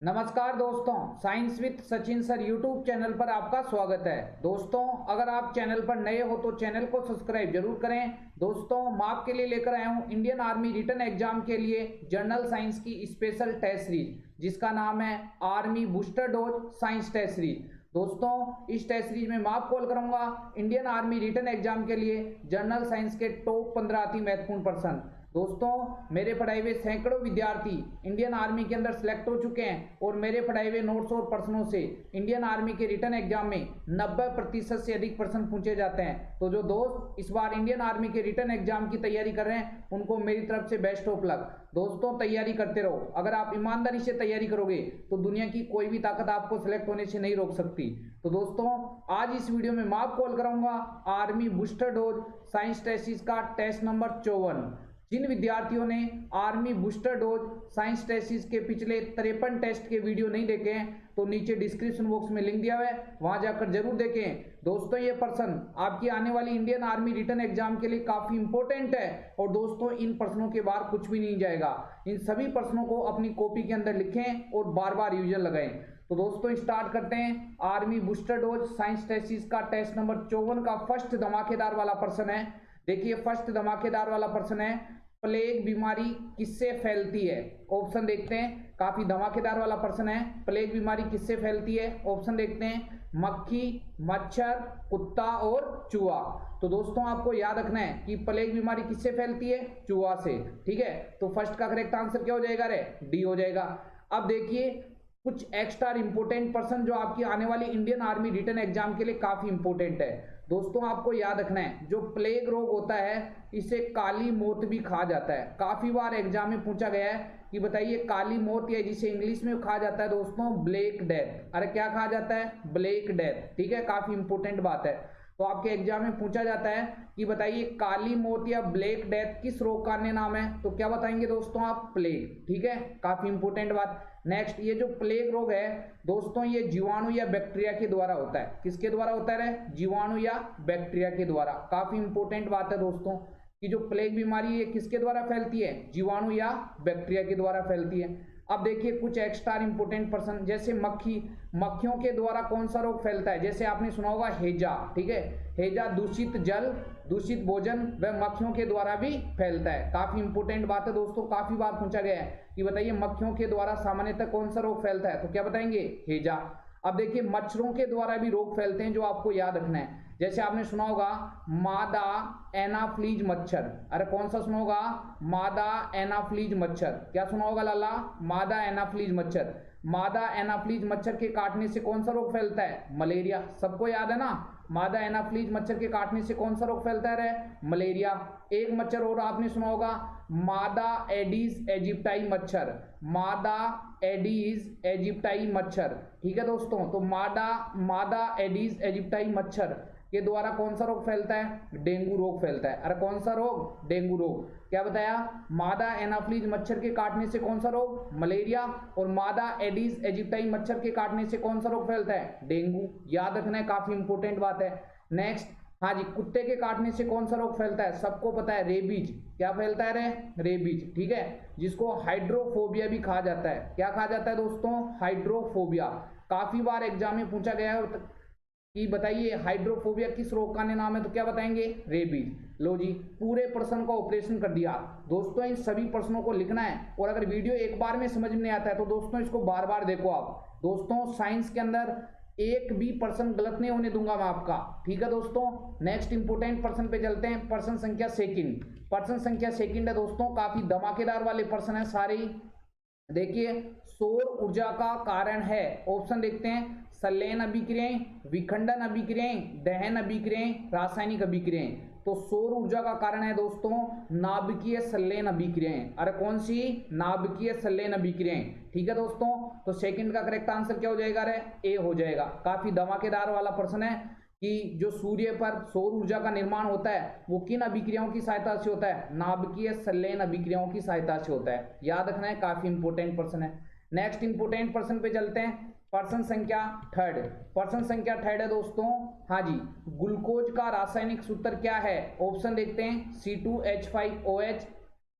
नमस्कार दोस्तों, science with Sachin sir YouTube channel पर आपका स्वागत है। दोस्तों, अगर आप चैनल पर नए हो तो चैनल को सब्सक्राइब जरूर करें। दोस्तों, मैं आपके लिए लेकर आया हूं इंडियन आर्मी रिटन एग्जाम के लिए जनरल साइंस की स्पेशल टेस्ट सीरीज, जिसका नाम है army booster dose science test series. दोस्तों, इस टेस्ट सीरीज में मैं आपको कॉल करूंगा इंडियन आर्मी रिटन एग्जाम के लिए जनरल साइंस के टॉप 15 अति महत्वपूर्ण प्रश्न। दोस्तों, मेरे पढ़ाए हुए सैकड़ों विद्यार्थी इंडियन आर्मी के अंदर सिलेक्ट हो चुके हैं और मेरे पढ़ाए हुए नोट्स और प्रश्नों से इंडियन आर्मी के रिटन एग्जाम में 90% से अधिक प्रश्न पूछे जाते हैं। तो जो दोस्त इस बार इंडियन आर्मी के रिटन एग्जाम की तैयारी कर रहे हैं, उनको मेरी तरफ से बेस्ट ऑफ लक। दोस्तों, तैयारी करते रहो। अगर आप ईमानदारी से तैयारी करोगे तो दुनिया की कोई भी ताकत आपको सिलेक्ट होने से नहीं रोक सकती। तो दोस्तों, आज इस वीडियो में मैं आपको कॉल कराऊंगा army booster dose science test का टेस्ट नंबर 54। जिन विद्यार्थियों ने army booster dose science test के पिछले 53 टेस्ट के वीडियो नहीं देखे हैं, तो नीचे डिस्क्रिप्शन बॉक्स में लिंक दिया हुआ है, वहां जाकर जरूर देखें। दोस्तों, ये प्रश्न आपकी आने वाली इंडियन आर्मी रिटन एग्जाम के लिए काफी इंपॉर्टेंट है। और दोस्तों, इन प्रश्नों के बाहर कुछ भी नहीं जाएगा। इन सभी प्रश्नों को अपनी कॉपी के अंदर लिखें और बार बार रिविजन लगाएं। तो दोस्तों, स्टार्ट करते हैं। Army booster dose science test का टेस्ट नंबर 54 का फर्स्ट धमाकेदार वाला प्रश्न है। देखिए, फर्स्ट धमाकेदार वाला प्रश्न है, प्लेग बीमारी किससे फैलती है? ऑप्शन देखते हैं। काफी धमाकेदार वाला प्रश्न है। प्लेग बीमारी किससे फैलती है? ऑप्शन देखते हैं। मक्खी, मच्छर, कुत्ता और चूहा। तो दोस्तों, आपको याद रखना है कि प्लेग बीमारी किससे फैलती है? चूहा से। ठीक है, तो फर्स्ट का करेक्ट आंसर क्या हो जाएगा रे? डी हो जाएगा। अब देखिए कुछ एक्स्ट्रा इंपोर्टेंट पर्सन जो आपकी आने वाली इंडियन आर्मी रिटन एग्जाम के लिए काफी इंपोर्टेंट है। दोस्तों, आपको याद रखना है, जो प्लेग रोग होता है इसे काली मौत भी कहा जाता है। काफी बार एग्जाम में पूछा गया है कि बताइए काली मौत, या जिसे इंग्लिश में कहा जाता है दोस्तों ब्लैक डेथ। अरे क्या कहा जाता है? Black death. ठीक है, काफी इंपोर्टेंट बात है। तो आपके एग्जाम में पूछा जाता है कि बताइए काली मौत या ब्लैक डेथ किस रोग का अन्य नाम है? तो क्या बताएंगे दोस्तों आप? प्लेग। ठीक है, काफी इंपोर्टेंट बात। नेक्स्ट, ये जो प्लेग रोग है दोस्तों, ये जीवाणु या बैक्टीरिया के द्वारा होता है। किसके द्वारा होता है? जीवाणु या बैक्टीरिया के द्वारा। काफी इंपोर्टेंट बात है दोस्तों कि जो प्लेग बीमारी है किसके द्वारा फैलती है? जीवाणु या बैक्टीरिया के द्वारा फैलती है। अब देखिए कुछ एक्स्ट्रा इंपोर्टेंट पर्सन, जैसे मक्खियों के द्वारा कौन सा रोग फैलता है? जैसे आपने सुना होगा हैजा। ठीक है, हैजा दूषित जल, दूषित भोजन व मक्खियों के द्वारा भी फैलता है। काफी इंपोर्टेंट बात है दोस्तों, काफी बार पूछा गया है कि बताइए मक्खियों के द्वारा सामान्यतः कौन सा रोग फैलता है? तो क्या बताएंगे? हैजा। अब देखिए मच्छरों के द्वारा भी रोग फैलते हैं, जो आपको याद रखना है। जैसे आपने सुना होगा मादा एनाफ्लीज मच्छर। अरे कौन सा सुना होगा? मादा एनाफ्लीज मच्छर। क्या सुना होगा लाला? मादा एनाफ्लीज मच्छर। मादा एनाफ्लीज मच्छर के काटने से कौन सा रोग फैलता है? मलेरिया। सबको याद है ना? मादा एनाफ्लीज मच्छर के काटने से कौन सा रोग फैलता है? मलेरिया। एक मच्छर और आपने सुना होगा मादा एडीज एजिप्टाई मच्छर। मादा एडीज एजिप्टाई मच्छर। ठीक है दोस्तों, तो मादा एडीज एजिप्टाई मच्छर के द्वारा कौन सा रोग फैलता है? डेंगू रोग फैलता है। अरे कौन सा रोग? डेंगू रोग। क्या बताया? मादा एनाफ्लीज मच्छर के काटने से कौन सा रोग? मलेरिया। और मादा एडीज एजिप्टाई मच्छर के काटने से कौन सा रोग फैलता है? डेंगू। याद रखना है, काफी इंपोर्टेंट बात है। नेक्स्ट, हाँ जी, कुत्ते के काटने से कौन सा रोग फैलता है? सबको पता है, रेबीज। क्या फैलता है रे? रेबीज। ठीक है, जिसको हाइड्रोफोबिया भी कहा जाता है। क्या कहा जाता है दोस्तों? हाइड्रोफोबिया। काफी बार एग्जाम में पूछा गया है कि बताइए हाइड्रोफोबिया किस रोग का नाम है? तो क्या बताएंगे? रेबीज। लो जी, पूरे प्रश्न का ऑपरेशन कर दिया। दोस्तों, इन सभी प्रश्नों को लिखना है, और अगर वीडियो एक बार में समझ में नहीं आता है तो दोस्तों इसको बार बार देखो आप। दोस्तों, साइंस के अंदर एक भी प्रश्न गलत नहीं होने दूंगा मैं आपका। ठीक है दोस्तों, नेक्स्ट इंपोर्टेंट प्रश्न पे चलते हैं। प्रश्न संख्या सेकंड। प्रश्न संख्या सेकंड है दोस्तों, काफी धमाकेदार वाले प्रश्न है सारे। देखिए, सौर ऊर्जा का कारण है। ऑप्शन देखते हैं। संलयन अभिक्रियाएं, विखंडन अभिक्रियाएं, दहन अभिक्रियाएं, रासायनिक अभिक्रियाएं। तो सौर ऊर्जा का कारण है दोस्तों नाभिकीय संलयन अभिक्रियाएं। अरे कौन सी? नाभिकीय संलयन अभिक्रियाएं। ठीक है दोस्तों, तो सेकंड का करेक्ट आंसर क्या हो जाएगा रे? ए हो जाएगा। काफी धमाकेदार वाला प्रश्न है कि जो सूर्य पर सौर ऊर्जा का निर्माण होता है वो किन अभिक्रियाओं की सहायता से होता है? नाभिकीय संलयन अभिक्रियाओं की सहायता से होता है। याद रखना है, काफी इंपोर्टेंट प्रश्न है। नेक्स्ट इंपोर्टेंट प्रश्न पे चलते हैं। प्रश्न संख्या थर्ड। प्रश्न संख्या थर्ड है दोस्तों, हाँ जी, ग्लूकोज का रासायनिक सूत्र क्या है? ऑप्शन देखते हैं। C2H5OH,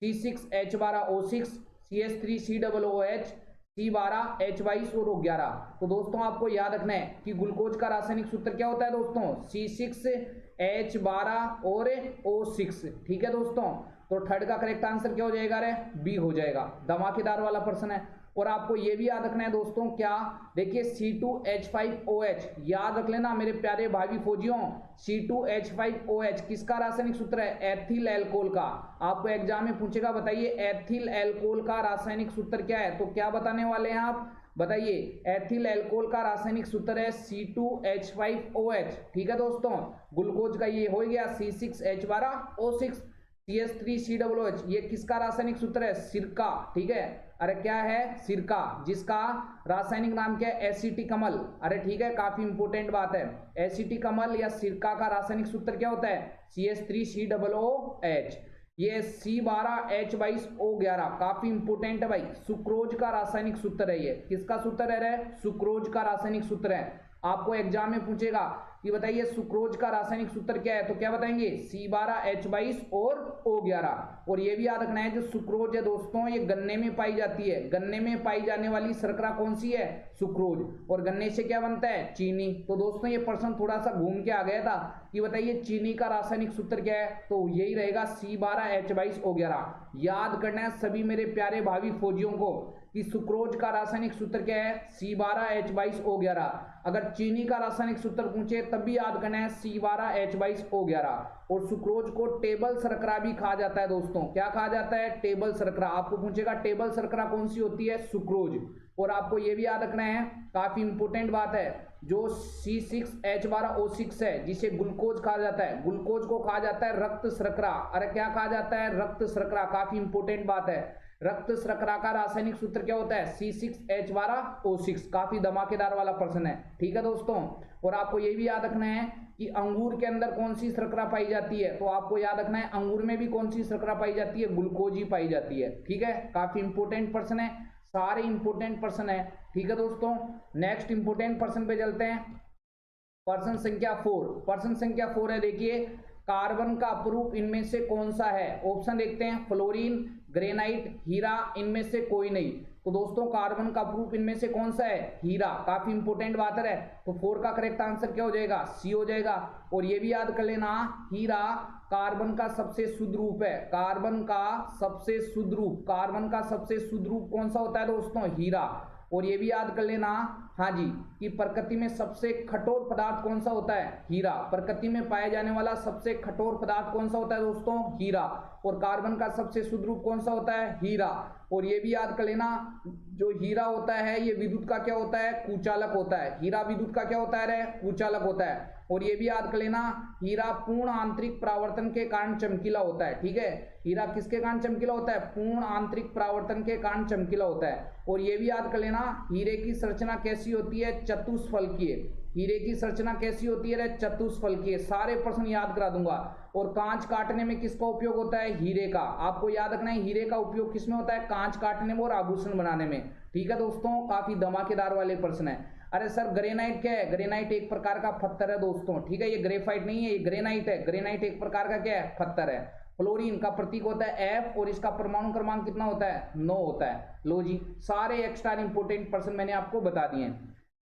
C6H12O6, CS3COOH, C12H22 और O11। तो दोस्तों आपको याद रखना है कि ग्लूकोज का रासायनिक सूत्र क्या होता है दोस्तों, C6H12 और O6। ठीक है दोस्तों, तो थर्ड का करेक्ट आंसर क्या हो जाएगा रे, बी हो जाएगा। धमाकेदार वाला प्रश्न है। और आपको ये भी याद रखना है दोस्तों, क्या, देखिए C2H5OH याद रख लेना मेरे प्यारे भाई फौजियों। C2H5OH किसका रासायनिक सूत्र है, एथिल एल्कोहल का। आपको एग्जाम में पूछेगा, बताइए एथिल एल्कोहल का रासायनिक सूत्र क्या है, तो क्या बताने वाले हैं आप, बताइए। एथिल एल्कोहल का रासायनिक सूत्र है C2H5OH। ठीक है दोस्तों, ग्लूकोज का ये हो गया C6H12O6। CH3COOH ये किसका रासायनिक सूत्र है, सिरका। ठीक है, अरे क्या है, सिरका, जिसका रासायनिक नाम क्या है, एसिटिकमल। अरे ठीक है, काफी इंपोर्टेंट बात है। एसिटिकमल या सिरका का रासायनिक सूत्र क्या होता है, CH3COOH। ये C12H22O11 काफी इंपोर्टेंट है भाई। सुक्रोज का रासायनिक सूत्र है, ये किसका सूत्र है, सुक्रोज का रासायनिक सूत्र है। आपको एग्जाम में पूछेगा कि बताइए सुक्रोज का रासायनिक सूत्र क्या है, तो क्या बताएंगे, C12H22 और O11। और ये भी याद रखना है, जो सुक्रोज है दोस्तों ये गन्ने में पाई जाती है। गन्ने में पाई जाने वाली शर्करा कौन सी है, सुक्रोज। और गन्ने से क्या बनता है, चीनी। तो दोस्तों ये प्रश्न थोड़ा सा घूम के आ गया था कि बताइए चीनी का रासायनिक सूत्र क्या है, तो यही रहेगा C12H22O11। याद करना है सभी मेरे प्यारे भावी फौजियों को कि सुक्रोज का रासायनिक सूत्र क्या है, C12H22O11। अगर चीनी का रासायनिक सूत्र पूछे तब भी याद करना है C12H22O11। और सुक्रोज को टेबल शर्करा भी कहा जाता है दोस्तों। क्या कहा जाता है, टेबल शर्करा। आपको पूछेगा टेबल शर्करा कौन सी होती है, सुक्रोज। और आपको यह भी याद रखना है, काफी इंपोर्टेंट बात है, जो C6H12O6 है जिसे ग्लूकोज कहा जाता है, ग्लूकोज को कहा जाता है रक्त शर्करा। अरे क्या कहा जाता है, रक्त शर्करा। काफी इंपोर्टेंट बात है। रक्त शर्करा का रासायनिक सूत्र क्या होता है, C6H12O6। काफी धमाकेदार वाला प्रश्न है। ठीक है दोस्तों, और आपको ये भी याद रखना है कि अंगूर के अंदर कौन सी शर्करा पाई जाती है, तो आपको याद रखना है अंगूर में भी कौन सी शर्करा पाई जाती है, ग्लूकोज ही पाई जाती है। ठीक है, काफी इंपोर्टेंट प्रश्न है, सारे इंपोर्टेंट प्रश्न है। ठीक है दोस्तों, नेक्स्ट इंपोर्टेंट प्रश्न पे चलते हैं। प्रश्न संख्या 4। प्रश्न संख्या 4 है, देखिए कार्बन का अपरूप इनमें से कौन सा है। ऑप्शन देखते हैं, फ्लोरीन, ग्रेनाइट, हीरा, इनमें से कोई नहीं। तो दोस्तों कार्बन का अपरूप इनमें से कौन सा है, हीरा। काफी इंपोर्टेंट बात है। तो 4 का करेक्ट आंसर क्या हो जाएगा, सी हो जाएगा। और ये भी याद कर लेना, हीरा कार्बन का सबसे शुद्ध रूप है। कार्बन का सबसे शुद्ध रूप, कार्बन का सबसे शुद्ध रूप कौन सा होता है दोस्तों, हीरा। और ये भी याद कर लेना, हाँ जी, कि प्रकृति में सबसे कठोर पदार्थ कौन सा होता है, हीरा। प्रकृति में पाया जाने वाला सबसे कठोर पदार्थ कौन सा होता है दोस्तों, हीरा। और कार्बन का सबसे शुद्ध रूप कौन सा होता है, हीरा। और ये भी याद कर लेना, जो हीरा होता है ये विद्युत का क्या होता है, कुचालक होता है। हीरा विद्युत का क्या होता है, कुचालक होता है। और ये भी याद कर लेना, हीरा पूर्ण आंतरिक परावर्तन के कारण चमकीला होता है। ठीक है, हीरा किसके कारण चमकीला होता है, पूर्ण आंतरिक परावर्तन के कारण चमकीला होता है। और ये भी याद कर लेना, हीरे की संरचना कैसी होती है, चतुष्फलकीय। हीरे की संरचना कैसी होती है, चतुष्फलकीय। सारे प्रश्न याद करा दूंगा। और कांच काटने में किसका उपयोग होता है, हीरे का। आपको याद रखना है हीरे का उपयोग किसमें होता है, कांच काटने में और आभूषण बनाने में। ठीक है दोस्तों, काफी धमाकेदार वाले प्रश्न है। अरे सर ग्रेनाइट क्या है, ग्रेनाइट एक प्रकार का पत्थर है दोस्तों। ठीक है, ये ग्रेफाइट नहीं है, ये ग्रेनाइट है। ग्रेनाइट एक प्रकार का क्या है, पत्थर है। फ्लोरीन का प्रतीक होता है F और इसका परमाणु क्रमांक कितना होता है, 9 होता है। लो जी, सारे एक्स्ट्रा इंपोर्टेंट प्रश्न मैंने आपको बता दिए।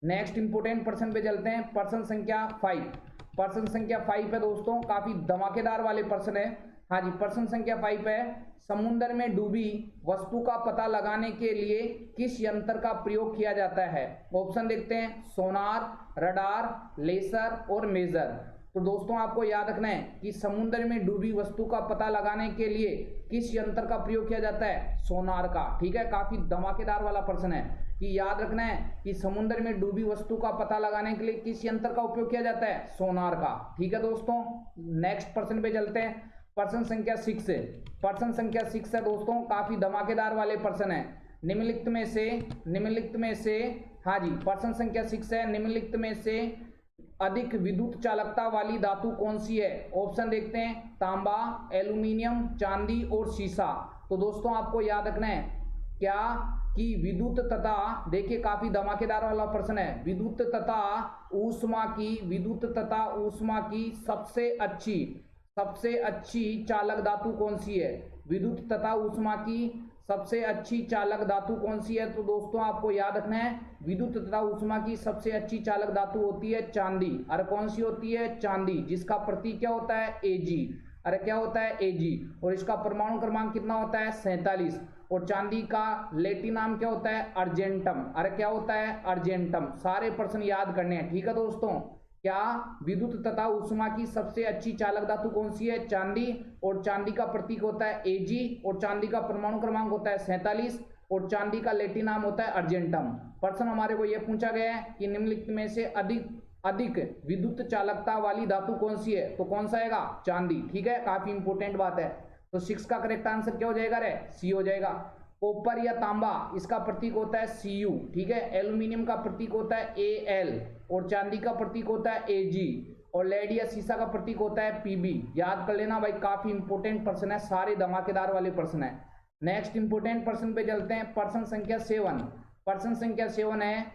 नेक्स्ट इंपोर्टेंट प्रश्न पे चलते हैं, प्रश्न संख्या 5। प्रश्न संख्या 5 है दोस्तों, काफी धमाकेदार वाले प्रश्न है। हाँ जी, प्रश्न संख्या 5 है, समुद्र में डूबी वस्तु का पता लगाने के लिए किस यंत्र का प्रयोग किया जाता है। ऑप्शन देखते हैं, सोनार, रडार, लेसर और मेजर। तो दोस्तों आपको याद रखना है कि समुद्र में डूबी वस्तु का पता लगाने के लिए किस यंत्र का प्रयोग किया जाता है, सोनार का। ठीक है, काफी धमाकेदार वाला प्रश्न है कि याद रखना है कि समुद्र में डूबी वस्तु का पता लगाने के लिए किस यंत्र का उपयोग किया जाता है, सोनार का। ठीक है दोस्तों, नेक्स्ट प्रश्न पे चलते हैं। प्रश्न संख्या 6 है। प्रश्न संख्या 6 है दोस्तों, काफी धमाकेदार वाले प्रश्न है। निम्नलिखित में से हाँ जी, प्रश्न संख्या 6 है, निम्नलिखित में से अधिक विद्युत चालकता वाली धातु कौन सी है। ऑप्शन देखते हैं, तांबा, एल्यूमिनियम, चांदी और सीसा। तो दोस्तों आपको याद रखना है क्या, कि विद्युत तथा, देखिए काफी धमाकेदार वाला प्रश्न है, विद्युत तथा ऊष्मा की सबसे अच्छी चालक धातु कौन सी है। विद्युत तथा ऊष्मा की सबसे अच्छी चालक धातु कौन सी है? तो दोस्तों आपको याद रखना है विद्युत तथा ऊष्मा की सबसे अच्छी चालक धातु होती है चांदी। अरे कौन सी होती है? चांदी, जिसका प्रतीक क्या होता है? Ag। अरे क्या होता है? Ag। और इसका परमाणु क्रमांक कितना होता है? 47। और चांदी का लैटिन नाम क्या होता है? अर्जेंटम। अरे क्या होता है? अर्जेंटम। सारे प्रश्न याद करने हैं, ठीक है दोस्तों। क्या विद्युत तथा ऊष्मा की सबसे अच्छी चालक धातु कौन सी है? चांदी। और चांदी का प्रतीक होता है Ag। और चांदी का परमाणु क्रमांक होता है 47। और चांदी का लैटिन नाम होता है अर्जेंटम। प्रश्न हमारे को यह पूछा गया है कि निम्नलिखित में से अधिक विद्युत चालकता वाली धातु कौन सी है? तो कौन सा आएगा? चांदी। ठीक है, काफी इंपोर्टेंट बात है। तो 6 का करेक्ट आंसर क्या हो जाएगा रे? सी हो जाएगा। कॉपर या तांबा, इसका प्रतीक होता है Cu। ठीक है, एल्यूमिनियम का प्रतीक होता है Al। और चांदी का प्रतीक होता है Ag। और लेड या शीशा का प्रतीक होता है Pb। याद कर लेना भाई, काफी इंपोर्टेंट प्रश्न है, सारे धमाकेदार वाले प्रश्न है। नेक्स्ट इंपोर्टेंट प्रश्न पे चलते हैं। प्रश्न संख्या 7। प्रश्न संख्या 7 है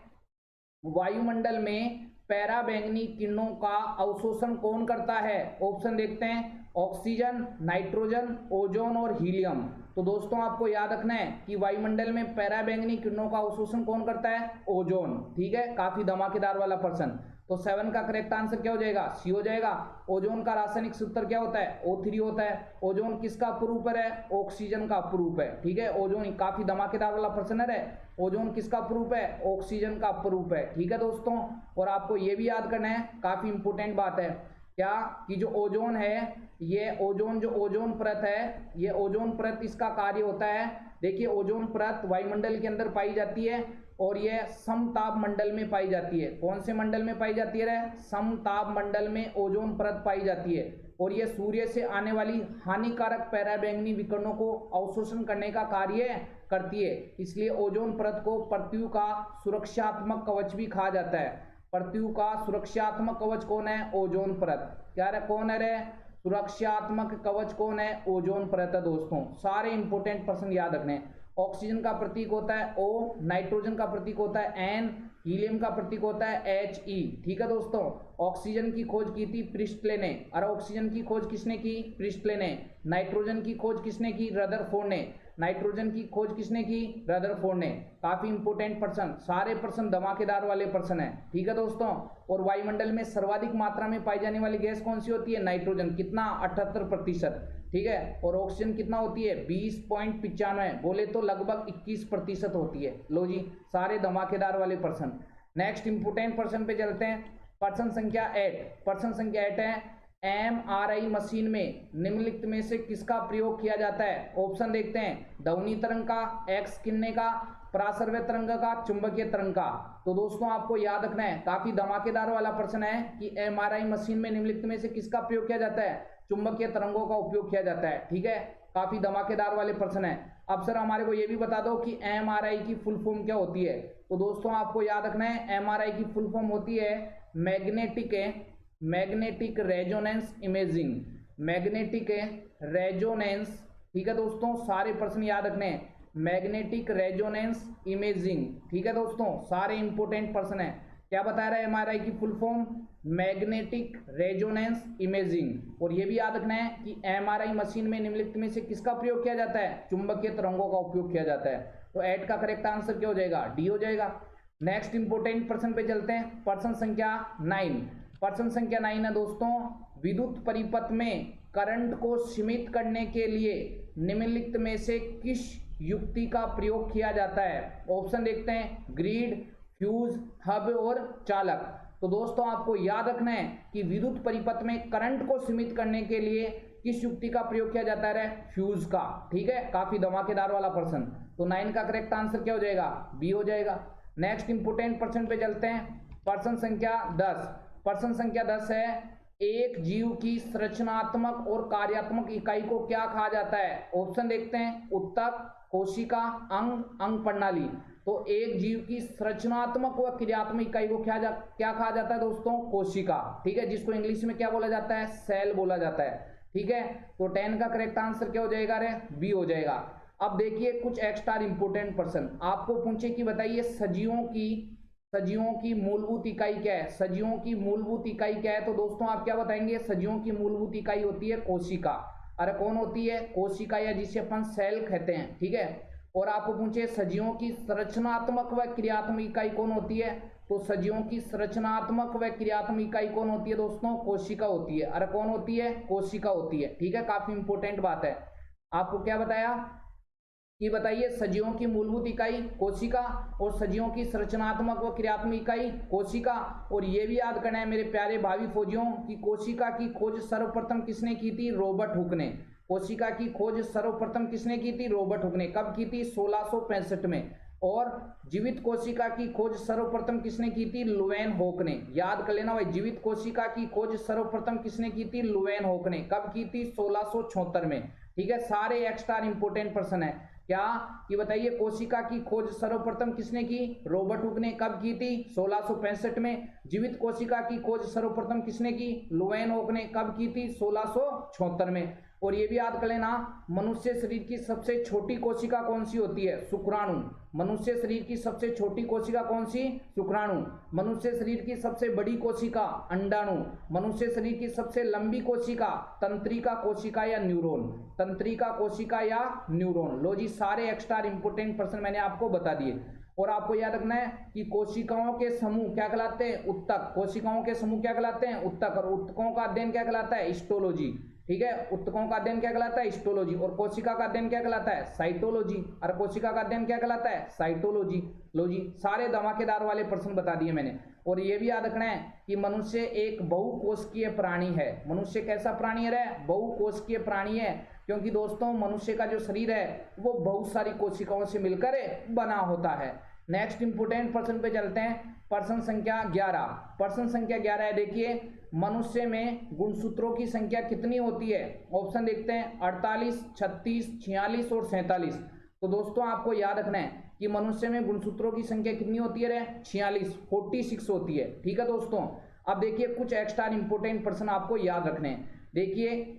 वायुमंडल में पैराबैंगनी किरणों का अवशोषण कौन करता है? ऑप्शन देखते हैं, ऑक्सीजन, नाइट्रोजन, ओजोन और हीलियम। तो दोस्तों आपको याद रखना है कि वायुमंडल में पैराबैंगनी किरणों का अवशोषण कौन करता है? ओजोन। ठीक है, काफी धमाकेदार वाला प्रश्न। तो 7 का करेक्ट आंसर क्या हो जाएगा? सी हो जाएगा। ओजोन का रासायनिक सूत्र क्या होता है? O3 होता है। ओजोन किसका अपरूप है? ऑक्सीजन का अपरूप है। ठीक है, ओजोन काफी धमाकेदार वाला प्रश्न है। ओजोन किसका अपरूप है? ऑक्सीजन का अपरूप है। ठीक है दोस्तों, और आपको ये भी याद करना है, काफी इंपोर्टेंट बात है क्या, कि जो ओजोन है, ये ओजोन, जो ओजोन परत है, ये ओजोन परत, इसका कार्य होता है, देखिए ओजोन परत वायुमंडल के अंदर पाई जाती है और यह समताप मंडल में पाई जाती है। कौन से मंडल में पाई जाती है? समताप मंडल में ओजोन परत पाई जाती है। और यह सूर्य से आने वाली हानिकारक पैराबैंगनी विकिरणों को अवशोषण करने का कार्य करती है। इसलिए ओजोन परत को पृथ्वी का सुरक्षात्मक कवच भी कहा जाता है। पृथ्वी का सुरक्षात्मक कवच कौन है? ओजोन परत। क्या रे, कौन है रे? सुरक्षात्मक कवच कौन है? ओजोन परत है दोस्तों। सारे इंपोर्टेंट प्रश्न याद रखने। ऑक्सीजन का प्रतीक होता है O, नाइट्रोजन का प्रतीक होता है N, हीलियम का प्रतीक होता है He। ठीक है दोस्तों, ऑक्सीजन की खोज की थी प्रिस्टले ने। और ऑक्सीजन की खोज किसने की? प्रिस्टले ने। नाइट्रोजन की खोज किसने की? रदरफोर्ड ने। नाइट्रोजन की खोज किसने की? रदरफोर्ड ने। काफी इंपोर्टेंट प्रश्न, सारे प्रश्न धमाकेदार वाले प्रश्न है। ठीक है दोस्तों, और वायुमंडल में सर्वाधिक मात्रा में पाई जाने वाली गैस कौन सी होती है? नाइट्रोजन। कितना? 78%। ठीक है, और ऑक्सीजन कितना होती है? 20.95, बोले तो लगभग 21% होती है। लो जी, सारे धमाकेदार वाले प्रश्न। नेक्स्ट इंपोर्टेंट प्रश्न पे चलते हैं। प्रश्न संख्या 8। प्रश्न संख्या 8 है MRI मशीन में निम्नलिखित में से किसका प्रयोग किया जाता है? ऑप्शन देखते हैं, ध्वनि तरंग का, एक्स किरणें का, पराश्रव्य तरंग का, चुंबकीय तरंग का। तो दोस्तों आपको याद रखना है, काफी धमाकेदार वाला प्रश्न है कि MRI मशीन में निम्नलिखित में से किसका प्रयोग किया जाता है? चुंबकीय तरंगों का उपयोग किया जाता है। ठीक है, काफी धमाकेदार वाले प्रश्न है। अब सर हमारे को ये भी बता दो कि MRI की फुल फॉर्म क्या होती है? तो दोस्तों आपको याद रखना है, MRI की फुल फॉर्म होती है magnetic resonance imaging. Magnetic resonance. ठीक है दोस्तों, सारे प्रश्न याद रखने हैं, मैग्नेटिक रेजोनेंस इमेजिंग। ठीक है दोस्तों, सारे इंपोर्टेंट प्रश्न है। क्या बता रहा है MRI की full form? Magnetic resonance imaging. और ये भी याद रखना है कि MRI मशीन में निम्नलिखित में से किसका प्रयोग किया जाता है? चुंबकीय तरंगों का उपयोग किया जाता है। तो 8 का करेक्ट आंसर क्या हो जाएगा? डी हो जाएगा। नेक्स्ट इंपोर्टेंट प्रश्न पे चलते हैं। प्रश्न संख्या 9। प्रश्न संख्या 9 है दोस्तों, विद्युत परिपथ में करंट को सीमित करने के लिए निम्नलिखित में से किस युक्ति का प्रयोग किया जाता है? ऑप्शन देखते हैं, ग्रिड, फ्यूज, हब और चालक। तो दोस्तों आपको याद रखना है कि विद्युत परिपथ में करंट को सीमित करने के लिए किस युक्ति का प्रयोग किया जाता है? फ्यूज का। ठीक है, काफी धमाकेदार वाला प्रश्न। तो 9 का करेक्ट आंसर क्या हो जाएगा? बी हो जाएगा। नेक्स्ट इंपोर्टेंट प्रश्न पे चलते हैं। प्रश्न संख्या 10। प्रश्न संख्या 10 है, एक जीव की संरचनात्मक और कार्यात्मक इकाई को क्या कहा जाता है? ऑप्शन देखते हैं, उत्तक, कोशिका, अंग, अंग प्रणाली। तो एक जीव की संरचनात्मक व क्रियात्मक इकाई को क्या कहा जाता है दोस्तों? कोशिका। ठीक है, जिसको इंग्लिश में क्या बोला जाता है? सेल बोला जाता है। ठीक है, तो 10 का करेक्ट आंसर क्या हो जाएगा रे? बी हो जाएगा। अब देखिए कुछ एक्स्ट्रा इंपोर्टेंट प्रश्न आपको पूछे कि बताइए सजीवों की मूलभूत इकाई क्या है? सजीवों की मूलभूत इकाई क्या है? तो दोस्तों आप क्या बताएंगे? सजीवों की मूलभूत इकाई होती है कोशिका। अरे कौन होती है? कोशिका, या जिसे अपन सेल कहते हैं। ठीक है, और आपको पूछे सजीवों की संरचनात्मक व क्रियात्मक इकाई कौन होती है, तो सजीवों की संरचनात्मक व क्रियात्मक इकाई कौन होती है दोस्तों, कोशिका होती है। अरे कौन होती है, कोशिका होती है। ठीक है, काफी इंपॉर्टेंट बात है। आपको क्या बताया कि बताइए सजीवों की मूलभूत इकाई कोशिका और सजीवों की संरचनात्मक व क्रियात्मक इकाई कोशिका। और ये भी याद करना है मेरे प्यारे भावी फौजियों की कोशिका की खोज सर्वप्रथम किसने की थी, रॉबर्ट हुक ने। कोशिका की खोज सर्वप्रथम किसने की थी, रॉबर्ट हुक ने। कब की थी, 1665 में। और जीवित कोशिका की खोज सर्वप्रथम किसने की थी, लुवेन होक ने। याद कर लेना भाई, जीवित कोशिका की खोज सर्वप्रथम किसने की थी, लुवेन होक ने। कब की थी, 1676 में। ठीक है, सारे एक्स्ट्रा इंपोर्टेंट पर्सन है क्या कि बताइए कोशिका की खोज सर्वप्रथम किसने की, रॉबर्ट हुक ने। कब की थी, 1665 में। जीवित कोशिका की खोज सर्वप्रथम किसने की, लुवेन होक ने। कब की थी, 1676 में। और ये भी याद कर लेना, मनुष्य शरीर की सबसे छोटी कोशिका कौन सी होती है, शुक्राणु। मनुष्य शरीर की सबसे छोटी कोशिका कौन सी, शुक्राणु। मनुष्य शरीर की सबसे बड़ी कोशिका, अंडाणु। मनुष्य शरीर की सबसे लंबी कोशिका, तंत्रिका कोशिका या न्यूरॉन। तंत्रिका कोशिका या न्यूरॉन। लो जी, सारे एक्स्ट्रा इंपोर्टेंट पर्सन मैंने आपको बता दिए। और आपको याद रखना है कि कोशिकाओं के समूह क्या कहलाते हैं, उत्तक। कोशिकाओं के समूह क्या कहलाते हैं, उत्तक। और उत्तकों का अध्ययन क्या कहलाता है, हिस्टोलॉजी। ठीक है, उत्तकों का अध्ययन क्या कहलाता है, हिस्टोलॉजी। और कोशिका का अध्ययन क्या कहलाता है, साइटोलॉजी। और कोशिका का अध्ययन क्या कहलाता है, साइटोलॉजी। लो जी, सारे धमाकेदार वाले प्रश्न बता दिए मैंने। और ये भी याद रखना है कि मनुष्य एक बहुकोशिकीय प्राणी है। मनुष्य कैसा प्राणी है, बहुकोशिकीय प्राणी है। क्योंकि दोस्तों मनुष्य का जो शरीर है वो बहुत सारी कोशिकाओं से मिलकर बना होता है। नेक्स्ट इंपोर्टेंट पर्सन पे चलते हैं, पर्सन संख्या 11। पर्सन संख्या 11 है, देखिए मनुष्य में गुणसूत्रों की संख्या कितनी होती है। ऑप्शन देखते हैं, 48, 36, 46 और 47। तो दोस्तों आपको याद रखना है कि मनुष्य में गुणसूत्रों की संख्या कितनी होती है, 46, 46 होती है। ठीक है दोस्तों, अब देखिए कुछ एक्स्ट्रा इंपोर्टेंट पर्सन आपको याद रखने हैं। देखिए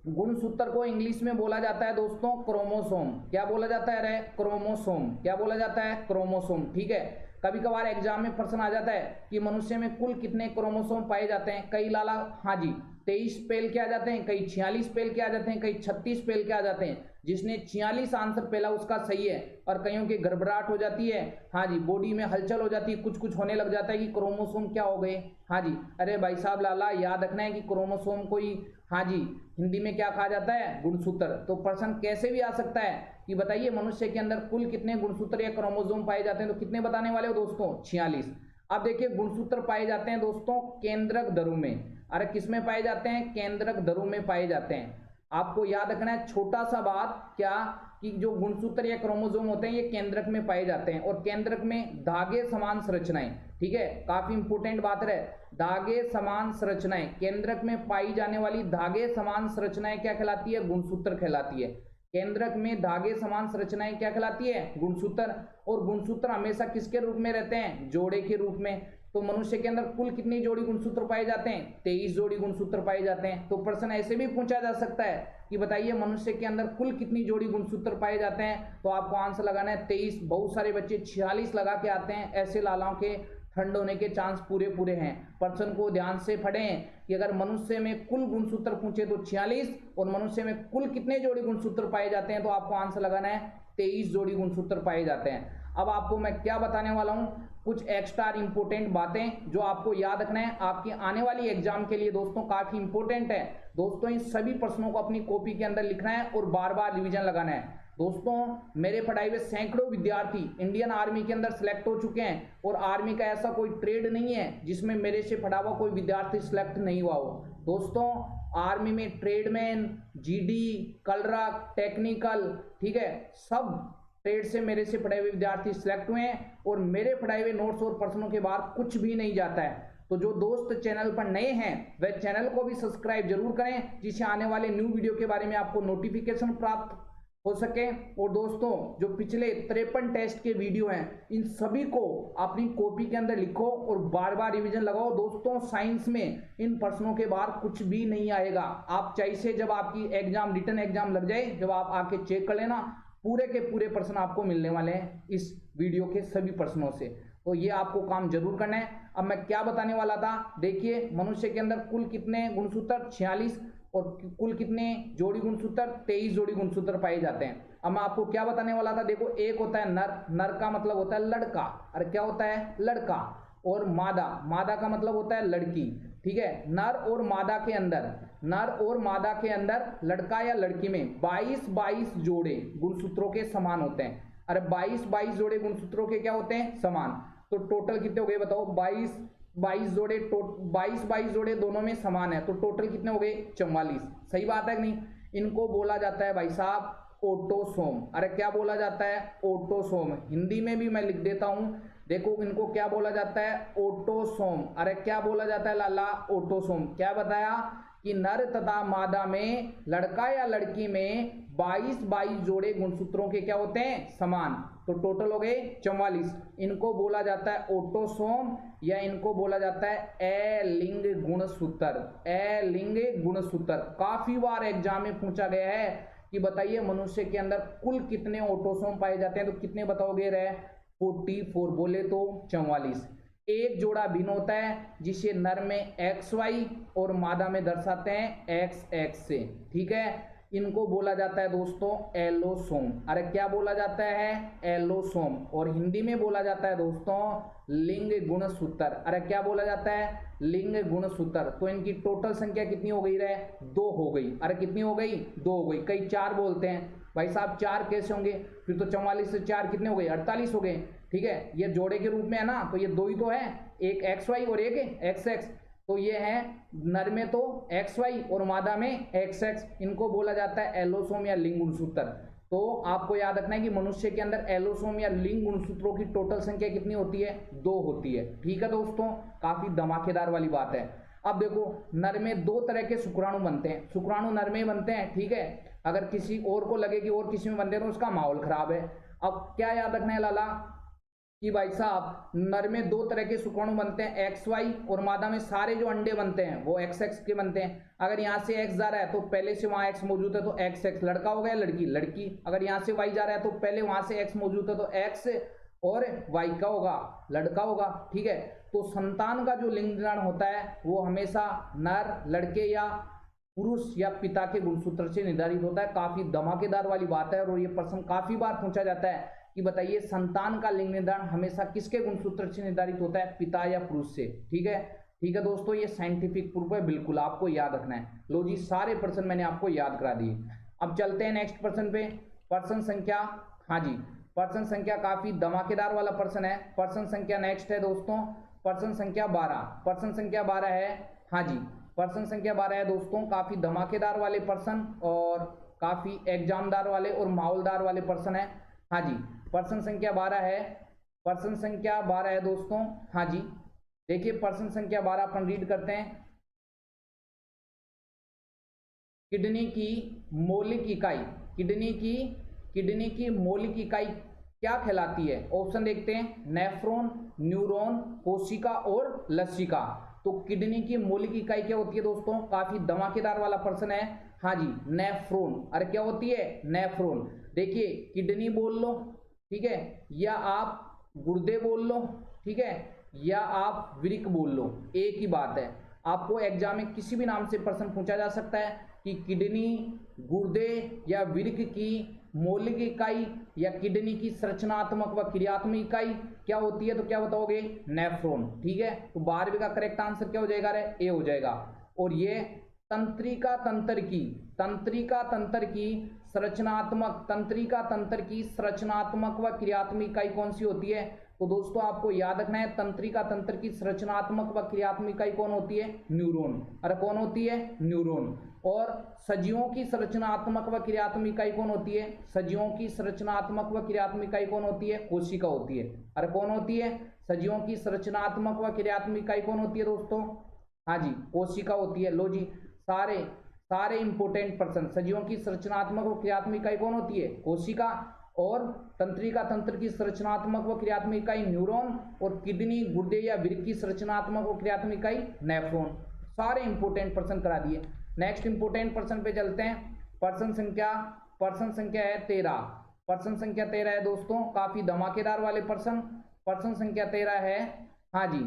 गुणसूत्र को इंग्लिश में बोला जाता है दोस्तों क्रोमोसोम। क्या बोला जाता है रे, क्रोमोसोम। क्या बोला जाता है, क्रोमोसोम। ठीक है, कभी कभार एग्जाम में प्रश्न आ जाता है कि मनुष्य में कुल कितने क्रोमोसोम पाए जाते हैं। कई लाला हाँ जी 23 पेल के आ जाते हैं, कई 46 पेल के आ जाते हैं, कई 36 पेल के आ जाते हैं। जिसने 46 आंसर पहला उसका सही है। और कईयों की घबराहट हो जाती है, हाँ जी बॉडी में हलचल हो जाती है, कुछ कुछ होने लग जाता है कि क्रोमोसोम क्या हो गए। हाँ जी, अरे भाई साहब लाला याद रखना है कि क्रोमोसोम को ही हाँ जी हिंदी में क्या कहा जाता है, गुणसूत्र। तो प्रश्न कैसे भी आ सकता है कि बताइए मनुष्य के अंदर कुल कितने गुणसूत्र या क्रोमोसोम पाए जाते हैं। तो कितने बताने वाले हो दोस्तों, 46। अब देखिए गुणसूत्र पाए जाते हैं दोस्तों केंद्रक दरों में। अरे किस में पाए जाते हैं, केंद्रक दरों में पाए जाते हैं। आपको याद रखना है छोटा सा बात क्या कि जो गुणसूत्र या क्रोमोसोम होते हैं ये केंद्रक में पाए जाते हैं। और केंद्रक में धागे समान संरचनाएं, ठीक है काफी इंपोर्टेंट बात है, धागे समान संरचनाएं। केंद्रक में पाई जाने वाली धागे समान संरचनाएं क्या कहलाती है, गुणसूत्र कहलाती है। केंद्रक में धागे समान संरचनाएं क्या कहलाती है, गुणसूत्र। और गुणसूत्र हमेशा किसके रूप में रहते हैं, जोड़े के रूप में। तो मनुष्य के अंदर कुल कितनी जोड़ी गुणसूत्र पाए जाते हैं, 23 जोड़ी गुणसूत्र पाए जाते हैं। तो प्रश्न ऐसे भी पूछा जा सकता है कि बताइए मनुष्य के अंदर कुल कितनी जोड़ी गुणसूत्र पाए जाते हैं। तो आपको आंसर लगाना है 23। बहुत सारे बच्चे 46 लगा के आते हैं, ऐसे लालाओं के ठंड होने के चांस पूरे पूरे हैं। प्रश्न को ध्यान से पढ़ें कि अगर मनुष्य में कुल गुणसूत्र पूछे तो 46 और मनुष्य में कुल कितने जोड़ी गुणसूत्र पाए जाते हैं। तो आपको आंसर लगाना है 23 जोड़ी गुणसूत्र पाए जाते हैं। अब आपको मैं क्या बताने वाला हूं, कुछ एक्स्ट्रा इंपोर्टेंट बातें जो आपको याद रखना है आपकी आने वाली एग्जाम के लिए दोस्तों काफी इंपोर्टेंट है। दोस्तों इन सभी प्रश्नों को अपनी कॉपी के अंदर लिखना है और बार बार रिवीजन लगाना है। दोस्तों मेरे पढ़ाई हुए सैकड़ों विद्यार्थी इंडियन आर्मी के अंदर सिलेक्ट हो चुके हैं। और आर्मी का ऐसा कोई ट्रेड नहीं है जिसमें मेरे से पढ़ा हुआ कोई विद्यार्थी सिलेक्ट नहीं हुआ हो। दोस्तों आर्मी में ट्रेडमैन, जीडी, कलरक, टेक्निकल, ठीक है सब ट्रेड से मेरे से पढ़े हुए विद्यार्थी सिलेक्ट हुए हैं। और मेरे पढ़ाए हुए नोट्स और प्रश्नों के बाहर कुछ भी नहीं जाता है। तो जो दोस्त चैनल पर नए हैं वह चैनल को भी सब्सक्राइब जरूर करें जिससे आने वाले न्यू वीडियो के बारे में आपको नोटिफिकेशन प्राप्त हो सके। और दोस्तों जो पिछले 53 टेस्ट के वीडियो हैं इन सभी को अपनी कॉपी के अंदर लिखो और बार बार रिवीजन लगाओ। दोस्तों साइंस में इन प्रश्नों के बाहर कुछ भी नहीं आएगा। आप चाहिए जब आपकी एग्जाम रिटन एग्जाम लग जाए जब आप आके चेक कर लेना, पूरे के पूरे प्रश्न आपको मिलने वाले हैं इस वीडियो के सभी प्रश्नों से। तो ये आपको काम जरूर करना है। अब मैं क्या बताने वाला था, देखिए मनुष्य के अंदर कुल कितने गुणसूत्र, 46। और कुल कितने जोड़ी गुणसूत्र? 23 जोड़ी गुणसूत्र पाए जाते हैं। अब मैं आपको क्या बताने वाला था, देखो एक होता है नर, नर का मतलब होता है लड़का, अरे क्या होता है? लड़का। और मादा, मादा का मतलब होता है लड़की, ठीक है। नर और मादा के अंदर, नर और मादा के अंदर लड़का या लड़की में 22 22 जोड़े गुणसूत्रों के समान होते हैं। अरे 22 जोड़े गुणसूत्रों के क्या होते हैं? समान। तो टोटल कितने हो गए बताओ? 22 जोड़े, 22 जोड़े दोनों में समान है, तो टोटल कितने हो गए? 44। सही बात है कि नहीं? इनको बोला जाता है भाई साहब ऑटोसोम। अरे क्या बोला जाता है? ऑटोसोम। हिंदी में भी मैं लिख देता हूं, देखो इनको क्या बोला जाता है? ऑटोसोम। अरे क्या बोला जाता है लाला? ऑटोसोम। क्या बताया कि नर तथा मादा में, लड़का या लड़की में 22 जोड़े गुणसूत्रों के क्या होते हैं? समान। तो टोटल हो गए 44। इनको बोला जाता है ऑटोसोम, या इनको बोला जाता है अलिंग गुणसूत्र। अलिंग गुणसूत्र काफी बार एग्जाम में पूछा गया है कि बताइए मनुष्य के अंदर कुल कितने ऑटोसोम पाए जाते हैं, तो कितने बताओगे? रे 44, बोले तो 44। एक जोड़ा भिन्न होता है जिसे नर में XY और मादा में दर्शाते हैं XX से, ठीक है। इनको बोला जाता है दोस्तों एलोसोम। अरे क्या बोला जाता है? एलोसोम। और हिंदी में बोला जाता है दोस्तों लिंग गुणसूत्र। अरे क्या बोला जाता है? लिंग गुणसूत्र। तो इनकी टोटल संख्या कितनी हो गई रे? 2 हो गई। अरे कितनी हो गई? 2 हो गई। कई 4 बोलते हैं भाई साहब, 4 कैसे होंगे? फिर तो 44 से 4 कितने हो गए? 48 हो गए, ठीक है। ये जोड़े के रूप में है ना, तो ये 2 ही तो है, एक XY और एक XX। तो ये है नर में तो XY और मादा में XX। इनको बोला जाता है एलोसोम या लिंग गुणसूत्र। तो आपको याद रखना है कि मनुष्य के अंदर एलोसोम या लिंग गुणसूत्रों की टोटल संख्या कितनी होती है? 2 होती है, ठीक है दोस्तों। काफी धमाकेदार वाली बात है। अब देखो नर में 2 तरह के शुक्राणु बनते हैं, शुक्राणु नर में बनते हैं, ठीक है। अगर किसी और को लगे कि और किसी में बनते हैं तो उसका माहौल खराब है। अब क्या याद रखना है लाला कि भाई साहब नर में 2 तरह के शुक्राणु बनते हैं XY, और मादा में सारे जो अंडे बनते हैं वो XX के बनते हैं। अगर यहाँ से X जा रहा है तो पहले से वहां X मौजूद है तो XX, लड़का हो गया, लड़की लड़की। अगर यहाँ से Y जा रहा है तो पहले वहां से X मौजूद है तो X और Y का होगा, लड़का होगा, ठीक है। तो संतान का जो लिंग निर्धारण होता है वो हमेशा नर, लड़के या पुरुष या पिता के गुणसूत्र से निर्धारित होता है। काफी धमाकेदार वाली बात है, और ये प्रश्न काफी बार पूछा जाता है कि बताइए संतान का लिंग निर्धारण हमेशा किसके गुणसूत्र से निर्धारित होता है? पिता या पुरुष से, ठीक है। ठीक है दोस्तों, ये साइंटिफिक प्रूफ है, बिल्कुल आपको याद रखना है। लो जी, सारे प्रश्न मैंने आपको याद करा दिए। अब चलते हैं नेक्स्ट प्रश्न पे। प्रश्न संख्या, हाँ जी, प्रश्न संख्या काफी धमाकेदार वाला प्रश्न है। प्रश्न संख्या नेक्स्ट है दोस्तों, प्रश्न संख्या 12। प्रश्न संख्या 12 है, हाँ जी, प्रश्न संख्या 12 है दोस्तों। काफी धमाकेदार वाले प्रश्न और काफी एग्जामदार वाले और माहौलदार वाले प्रश्न है। हाँ जी, प्रश्न संख्या 12 है, प्रश्न संख्या 12 है दोस्तों। हाँ जी, देखिए प्रश्न संख्या 12 अपन रीड करते हैं। किडनी की मौलिक इकाई, किडनी की मौलिक इकाई क्या कहलाती है? ऑप्शन देखते हैं, नेफ्रॉन, न्यूरॉन, कोशिका और लसिका। तो किडनी की मौलिक इकाई क्या होती है दोस्तों? काफी धमाकेदार वाला प्रश्न है। हाँ जी, नेफ्रॉन। अरे क्या होती है? नेफ्रॉन। देखिए किडनी बोल लो, ठीक है, या आप गुर्दे बोल लो, ठीक है, या आप वृक्क बोल लो, एक ही बात है। आपको एग्जाम में किसी भी नाम से प्रश्न पूछा जा सकता है कि किडनी, गुर्दे या वृक्क की मौलिक इकाई या किडनी की संरचनात्मक व क्रियात्मक इकाई क्या होती है, तो क्या बताओगे? नेफ्रॉन, ठीक है। तो 12वीं का करेक्ट आंसर क्या हो जाएगा रे? ए हो जाएगा। और ये तंत्रिका तंत्र की संरचनात्मक व क्रियात्मक इकाई कौन सी होती है? तो दोस्तों आपको याद रखना है, तंत्रिका तंत्र की संरचनात्मक व क्रियात्मक इकाई कौन होती है? न्यूरॉन। अरे कौन होती है? न्यूरॉन। और सजीवों की संरचनात्मक व क्रियात्मक इकाई कौन होती है? सजीवों की संरचनात्मक व क्रियात्मक इकाई कौन होती है? कोशिका होती है। अरे कौन होती है? सजीवों की संरचनात्मक व क्रियात्मक इकाई कौन होती है दोस्तों? हाँ जी, कोशिका होती है। लो जी, सारे इंपोर्टेंट प्रश्न, सजीवों की संरचनात्मक व क्रियात्मक इकाई कौन होती है? कोशिका। और तंत्रिका तंत्र की संरचनात्मक व क्रियात्मक इकाई न्यूरॉन। और किडनी, गुर्दे या वृक्क की संरचनात्मक व क्रियात्मक इकाई नेफ्रॉन। सारे इंपोर्टेंट प्रश्न करा दिए। नेक्स्ट इंपोर्टेंट प्रश्न पे चलते हैं। प्रश्न संख्या है 13। प्रश्न संख्या 13 है दोस्तों, काफी धमाकेदार वाले प्रश्न। प्रश्न संख्या 13 है, हाँ जी,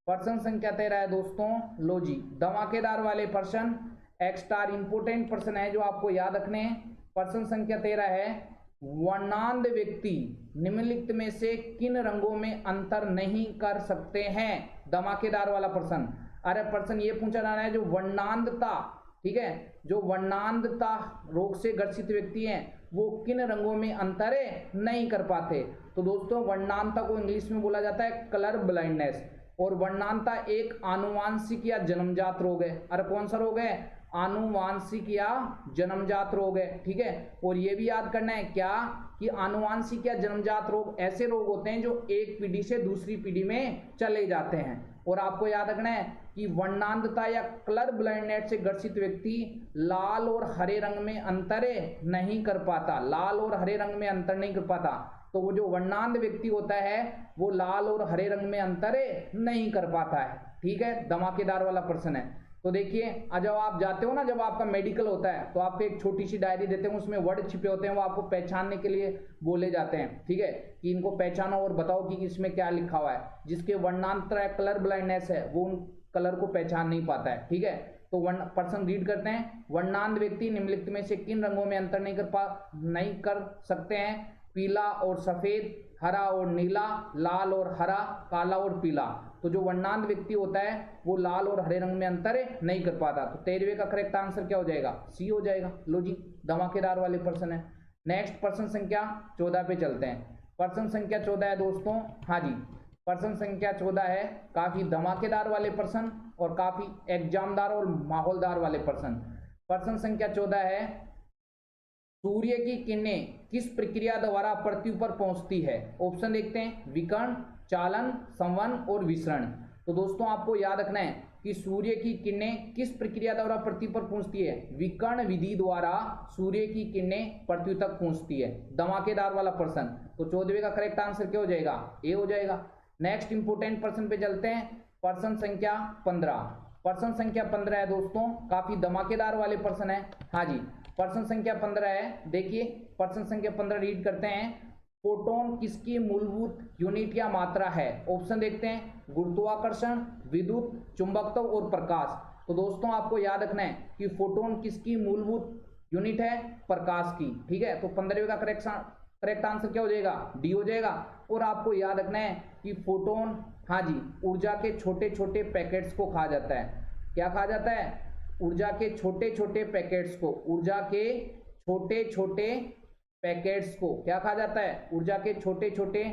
प्रश्न संख्या 13 है दोस्तों। लो जी, धमाकेदार वाले प्रश्न। एक्स स्टार इंपोर्टेंट पर्सन है जो आपको याद रखने हैं। पर्सन संख्या 13 है, वर्णांध व्यक्ति निम्नलिखित में से किन रंगों में अंतर नहीं कर सकते हैं? धमाकेदार वाला प्रश्न। अरे प्रश्न ये पूछा जा रहा है जो वर्णांधता, ठीक है, जो वर्णांधता रोग से ग्रसित व्यक्ति हैं वो किन रंगों में अंतर नहीं कर पाते? तो दोस्तों वर्णांधता को इंग्लिश में बोला जाता है कलर ब्लाइंडनेस, और वर्णांधता एक आनुवांशिक या जन्मजात रोग है। अरे कौन सा रोग है? आनुवांशिक या जन्मजात रोग है, ठीक है। और ये भी याद करना है क्या कि आनुवांशिक या जन्मजात रोग ऐसे रोग होते हैं जो एक पीढ़ी से दूसरी पीढ़ी में चले जाते हैं। और आपको याद रखना है कि वर्णांधता या कलर ब्लाइंडनेस से ग्रसित व्यक्ति लाल और हरे रंग में अंतर नहीं कर पाता, लाल और हरे रंग में अंतर नहीं कर पाता। तो वो जो वर्णांध व्यक्ति होता है वो लाल और हरे रंग में अंतर नहीं कर पाता है, ठीक है। धमाकेदार वाला प्रश्न है। तो देखिए जब आप जाते हो ना, जब आपका मेडिकल होता है तो आपको एक छोटी सी डायरी देते हैं, उसमें वर्ड छिपे होते हैं, वो आपको पहचानने के लिए बोले जाते हैं, ठीक है, कि इनको पहचानो और बताओ कि इसमें क्या लिखा हुआ है। जिसके वर्णांतर है, कलर ब्लाइंडनेस है, वो उन कलर को पहचान नहीं पाता है, ठीक है। तो पर्सन रीड करते हैं, वर्णांध व्यक्ति निम्नलिखित में से किन रंगों में अंतर नहीं कर सकते हैं? पीला और सफेद, हरा और नीला, लाल और हरा, काला और पीला। तो जो वर्णांध व्यक्ति होता है वो लाल और हरे रंग में अंतर नहीं कर पाता। तो 13वें का करेक्ट आंसर क्या हो जाएगा? सी हो जाएगा। लो जी, धमाकेदार वाले पर्सन है। नेक्स्ट पर्सन संख्या 14 पे चलते हैं। पर्सन संख्या 14 है दोस्तों, हाँ जी, पर्सन संख्या 14 है, काफी धमाकेदार वाले पर्सन और काफी एग्जामदार और माहौलदार वाले पर्सन। पर्सन संख्या 14 है, सूर्य की किरणें किस प्रक्रिया द्वारा पृथ्वी पर पहुंचती है? ऑप्शन देखते हैं, विकर्ण, चालन, संवहन और विसरण। तो दोस्तों आपको याद रखना है कि सूर्य की किरणें किस प्रक्रिया द्वारा पृथ्वी पर पहुंचती है? विकर्ण विधि द्वारा सूर्य की किरणें पृथ्वी तक पहुंचती है। धमाकेदार वाला प्रश्न। तो 14वें का करेक्ट आंसर क्या हो जाएगा? ए हो जाएगा। नेक्स्ट इंपोर्टेंट पर्सन पे चलते हैं, पर्सन संख्या 15। पर्सन संख्या 15 है दोस्तों, काफी धमाकेदार वाले पर्सन है, हाँ जी। पर्सन संख्या 15 है, देखिए पर्सन संख्या 15 रीड करते हैं। फोटोन किसकी मूलभूत यूनिट या मात्रा है? ऑप्शन देखते हैं, गुरुत्वाकर्षण, विद्युत, चुंबकत्व और प्रकाश। तो दोस्तों आपको याद रखना है कि फोटोन किसकी मूलभूत यूनिट है? प्रकाश की, ठीक है। तो 15वें का करेक्ट आंसर क्या हो जाएगा? डी हो जाएगा। और आपको याद रखना है कि फोटोन, हाँ जी, ऊर्जा के छोटे छोटे पैकेट्स को खा जाता है। क्या खा जाता है? ऊर्जा के छोटे छोटे पैकेट्स को, ऊर्जा के छोटे छोटे पैकेट्स को क्या खा जाता है? ऊर्जा के छोटे छोटे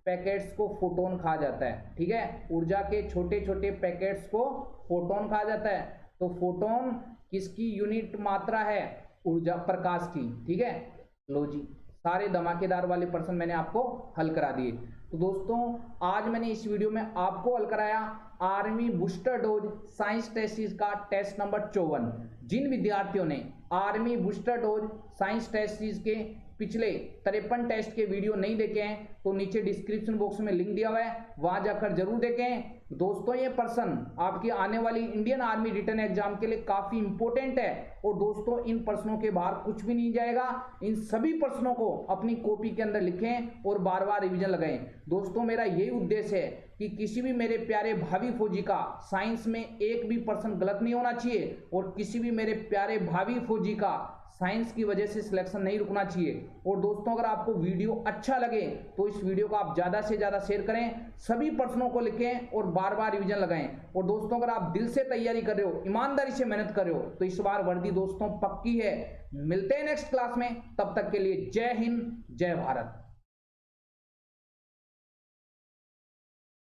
पैकेट्स को फोटोन खा जाता है, ठीक है। ऊर्जा के छोटे छोटे पैकेट्स को फोटोन खा जाता है। तो फोटोन किसकी यूनिट मात्रा है? ऊर्जा, प्रकाश की, ठीक है। लो जी, सारे धमाकेदार वाले प्रश्न मैंने आपको हल करा दिए। तो दोस्तों आज मैंने इस वीडियो में आपको हल कराया army booster dose science test का टेस्ट नंबर 54। जिन विद्यार्थियों ने army booster dose science test के पिछले 53 टेस्ट के वीडियो नहीं देखे हैं तो नीचे डिस्क्रिप्शन बॉक्स में लिंक दिया हुआ है, वहां जाकर जरूर देखें। दोस्तों ये प्रश्न आपकी आने वाली इंडियन आर्मी रिटन एग्जाम के लिए काफी इंपॉर्टेंट है और दोस्तों इन प्रश्नों के बाहर कुछ भी नहीं जाएगा। इन सभी प्रश्नों को अपनी कॉपी के अंदर लिखें और बार बार रिवीजन लगाएं। दोस्तों मेरा यही उद्देश्य है कि किसी भी मेरे प्यारे भावी फौजी का साइंस में एक भी प्रश्न गलत नहीं होना चाहिए और किसी भी मेरे प्यारे भावी फौजी का साइंस की वजह से सिलेक्शन नहीं रुकना चाहिए। और दोस्तों अगर आपको वीडियो अच्छा लगे तो इस वीडियो को आप ज़्यादा से ज़्यादा शेयर करें, सभी प्रश्नों को लिखें और बार बार रिवीजन लगाएं। और दोस्तों अगर आप दिल से तैयारी कर रहे हो, ईमानदारी से मेहनत कर रहे हो तो इस बार वर्दी दोस्तों पक्की है। मिलते हैं नेक्स्ट क्लास में, तब तक के लिए जय हिंद, जय भारत।